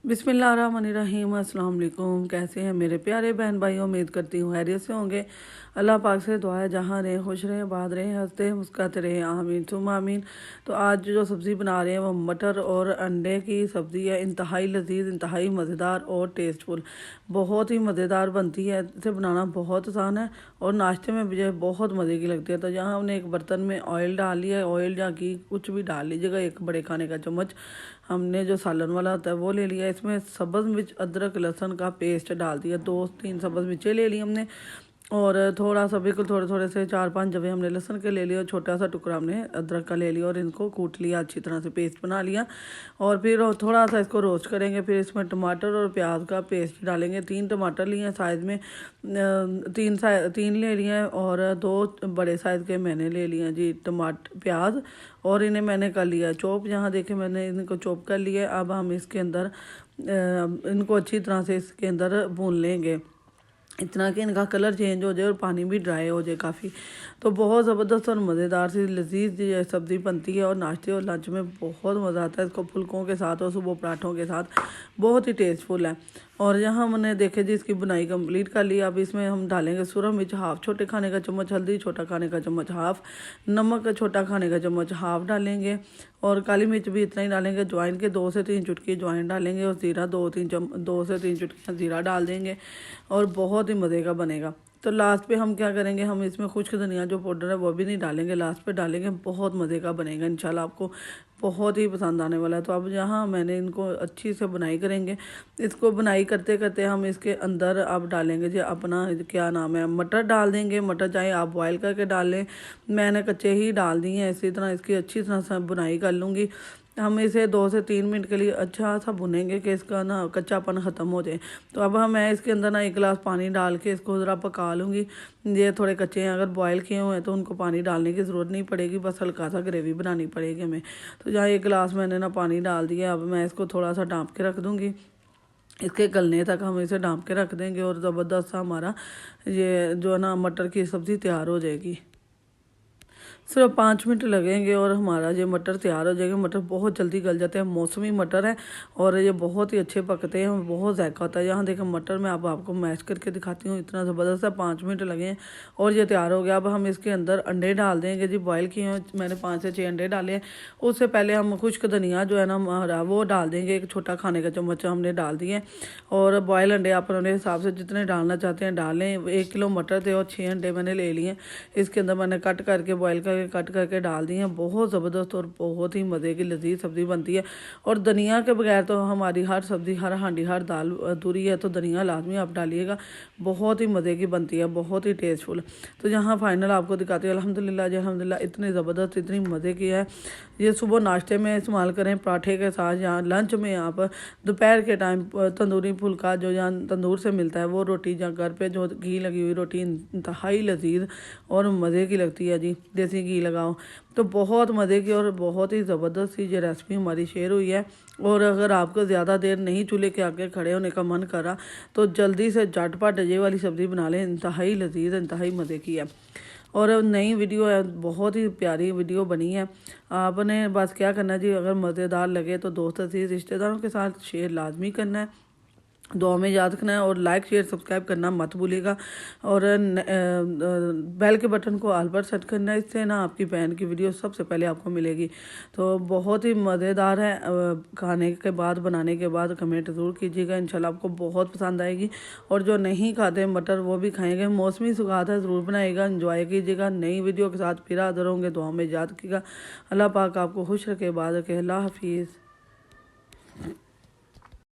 बिस्मिल्लाहिर्रहमानिर्रहीम। अस्सलाम वालेकुम। कैसे हैं मेरे प्यारे बहन भाई? उम्मीद करती हूँ खैरियत से होंगे। अल्लाह पाक से दुआ है जहाँ रहें खुश रहें, आबाद रहें, हंसते मुस्कुराते रहें, आमीन सुम आमीन। तो आज जो सब्ज़ी बना रहे हैं वो मटर और अंडे की सब्ज़ी है। इंतहाई लजीज, इंतहाई मज़ेदार और टेस्टफुल, बहुत ही मज़ेदार बनती है। इसे बनाना बहुत आसान है और नाश्ते में भी जो है बहुत मज़े की लगती है। तो यहाँ हमने एक बर्तन में ऑयल डाल लिया है। ऑयल या घी कुछ भी डाल लीजिएगा। एक बड़े खाने का चम्मच हमने जो सालन वाला होता है वो ले लिया। इसमें सब्ज़ मिर्च, अदरक, लहसुन का पेस्ट डाल दिया। 2-3 सब्ज़ मिर्चें ले ली हमने और थोड़ा सा बिल्कुल थोड़े थोड़े से 4-5 जवे हमने लहसुन के ले लिए और छोटा सा टुकड़ा हमने अदरक का ले लिया और इनको कूट लिया, अच्छी तरह से पेस्ट बना लिया। और फिर थोड़ा सा इसको रोस्ट करेंगे। फिर इसमें टमाटर और प्याज का पेस्ट डालेंगे। 3 टमाटर लिए हैं साइज़ में, 3 ले लिए हैं और 2 बड़े साइज़ के मैंने ले लिए हैं जी टमाटर प्याज। और इन्हें मैंने कर लिया चॉप। यहाँ देखें मैंने इनको चॉप कर लिया। अब हम इसके अंदर इनको अच्छी तरह से इसके अंदर भून लेंगे, इतना कि इनका कलर चेंज हो जाए और पानी भी ड्राई हो जाए काफ़ी। तो बहुत ज़बरदस्त और मज़ेदार सी लजीज सब्ज़ी बनती है और नाश्ते और लंच में बहुत मज़ा आता है। इसको फुल्कों के साथ और सुबह पराठों के साथ बहुत ही टेस्टफुल है। और यहाँ हमने देखे जी इसकी बुनाई कंप्लीट कर ली। अब इसमें हम डालेंगे सूरज मिर्च हाफ़ छोटे खाने का चम्मच, हल्दी छोटा खाने का चम्मच हाफ़, नमक छोटा खाने का चम्मच हाफ़ डालेंगे और काली मिर्च भी इतना ही डालेंगे। अजवाइन के 2 से 3 चुटकी अजवाइन डालेंगे और ज़ीरा 2 से 3 चुटकियाँ ज़ीरा डाल देंगे और बहुत ही मज़े का बनेगा। तो लास्ट पे हम क्या करेंगे, हम इसमें खुश्क धनिया जो पाउडर है वो भी नहीं डालेंगे, लास्ट पे डालेंगे। बहुत मज़े का बनेगा इंशाल्लाह, आपको बहुत ही पसंद आने वाला है। तो अब यहाँ मैंने इनको अच्छी से बुनाई करेंगे। इसको बुनाई करते करते हम इसके अंदर अब डालेंगे जी अपना क्या नाम है, मटर डाल देंगे। मटर चाहे आप बॉयल करके डाल लें, मैंने कच्चे ही डाल दिए हैं। इसी तरह इसकी अच्छी तरह से बुनाई कर लूँगी। हम इसे 2 से 3 मिनट के लिए अच्छा सा भुनेंगे कि इसका ना कच्चापन ख़त्म हो जाए। तो अब मैं इसके अंदर ना 1 गिलास पानी डाल के इसको ज़रा पका लूँगी। ये थोड़े कच्चे हैं, अगर बॉयल किए हुए हैं तो उनको पानी डालने की ज़रूरत नहीं पड़ेगी, बस हल्का सा ग्रेवी बनानी पड़ेगी हमें। तो जहाँ 1 गिलास मैंने ना पानी डाल दिया। अब मैं इसको थोड़ा सा ढाँप के रख दूँगी। इसके गलने तक हम इसे ढाँप के रख देंगे और ज़बरदस्त सा हमारा ये जो है ना मटर की सब्ज़ी तैयार हो जाएगी। सिर्फ 5 मिनट लगेंगे और हमारा ये मटर तैयार हो जाएगा। मटर बहुत जल्दी गल जाते हैं, मौसमी मटर है और ये बहुत ही अच्छे पकते हैं, बहुत जायका होता है। यहाँ देखें मटर मैं अब आपको मैश करके दिखाती हूँ, इतना ज़बरदस्त है। 5 मिनट लगे हैं और ये तैयार हो गया। अब हम इसके अंदर अंडे डाल देंगे जी। बॉयल किए हैं मैंने 5 से 6 अंडे डाले हैं। उससे पहले हम खुश्क धनिया जो है ना हमारा वो डाल देंगे। 1 छोटा खाने का चम्मच हमने डाल दिए और बॉयल अंडे आप अपने हिसाब से जितने डालना चाहते हैं डालें। 1 किलो मटर थे और 6 अंडे मैंने ले लिए। इसके अंदर मैंने कट करके बॉयल कट करके डाल दी हैं। बहुत ज़बरदस्त और बहुत ही मज़े की लजीज सब्ज़ी बनती है। और धनिया के बगैर तो हमारी हर सब्ज़ी, हर हांडी, हर दाल अधूरी है। तो धनिया लाजमी आप डालिएगा, बहुत ही मज़े की बनती है, बहुत ही टेस्टफुल। तो यहाँ फाइनल आपको दिखाती है। अल्हम्दुलिल्लाह जी, अल्हम्दुलिल्लाह इतनी ज़बरदस्त, इतनी मज़े की है। ये सुबह नाश्ते में इस्तेमाल करें पराठे के साथ, या लंच में आप दोपहर के टाइम तंदूरी फुल्का जो यहाँ तंदूर से मिलता है वो रोटी, या घर पे जो घी लगी हुई रोटी इंतहाई लजीज और मज़े की लगती है जी, देसी घी लगाओ। तो बहुत मज़े की और बहुत ही ज़बरदस्त सी ये रेसिपी हमारी शेयर हुई है। और अगर आपको ज़्यादा देर नहीं चूल्हे के आगे खड़े होने का मन करा तो जल्दी से झटपट ये वाली सब्ज़ी बना लें, इंतहाई लजीज, इंतहाई मज़े की है। और नई वीडियो है, बहुत ही प्यारी वीडियो बनी है। आपने बस क्या करना जी, अगर मज़ेदार लगे तो दोस्त अजीज़ रिश्तेदारों के साथ शेयर लाजमी करना है, दुआ में याद रखना है और लाइक शेयर सब्सक्राइब करना मत भूलिएगा। और बेल के बटन को ऑल पर सेट करना है, इससे ना आपकी बहन की वीडियो सबसे पहले आपको मिलेगी। तो बहुत ही मज़ेदार है। खाने के बाद, बनाने के बाद कमेंट ज़रूर कीजिएगा, इंशाल्लाह आपको बहुत पसंद आएगी। और जो नहीं खाते मटर वो भी खाएंगे। मौसमी सुगात है, ज़रूर बनाइएगा, इंजॉय कीजिएगा। नई वीडियो के साथ फिर हाज़िर होंगे, दुआ में याद रखिएगा। अल्लाह पाक आपको खुश रखे, बात रखे। अल्लाह हाफिज़।